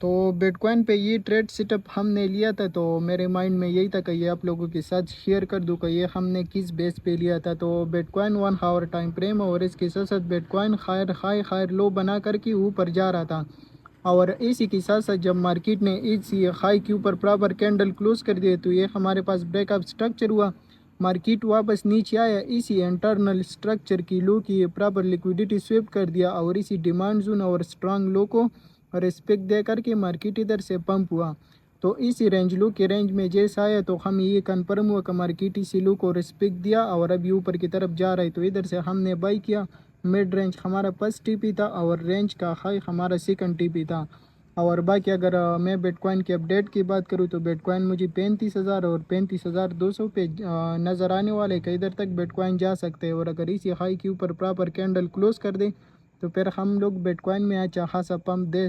تو bat coin پہ یہ ٹریڈ سیٹ اپ ہم نے لیا تھا، تو میرے مائنڈ میں یہی تھا کہ یہ آپ لوگوں کے ساتھ شیئر کر دوں کہ یہ ہم نے کس بیس پہ لیا تھا۔ تو بیٹ کوائن 1 آور ٹائم فریم اور اس کے ساتھ ساتھ بیٹ کوائن خیر لو بنا کر کے اوپر جا رہا تھا، اور اسی کے ساتھ ساتھ جب مارکیٹ نے اسی ہائی کے اوپر پراپر کینڈل کلوز کر دیے تو یہ ہمارے پاس بریک اپ اسٹرکچر ہوا، مارکیٹ واپس نیچے آیا، اسی انٹرنل اسٹرکچر کی لو کی پراپر لیکویڈیٹی سویپ کر دیا، اور اسی ڈیمانڈ زون اور اسٹرانگ لو کو ریسپیکٹ دے کر کے مارکیٹ ادھر سے پمپ ہوا۔ تو اسی رینج لو کے رینج میں جیسا آیا تو ہم یہ کنفرم ہوا کہ مارکیٹ اسی لو کو ریسپیکٹ دیا اور ابھی اوپر کی طرف جا رہا ہے، تو ادھر سے ہم نے بائی کیا۔ مڈ رینج ہمارا فرسٹ ٹی پی تھا اور رینج کا ہائی ہمارا سیکنڈ ٹی پی تھا۔ اور باقی اگر میں بیٹ کوائن کے اپڈیٹ کی بات کروں تو بیٹ کوائن مجھے 35,000 اور 35,200 پہ نظر آنے والے کہ ادھر تک بیٹ کوائن جا سکتے ہیں، اور اگر اسی ہائی کے اوپر پراپر کینڈل کلوز کر دے تو پھر ہم لوگ بیٹ کوائن میں اچھا خاصا پمپ دے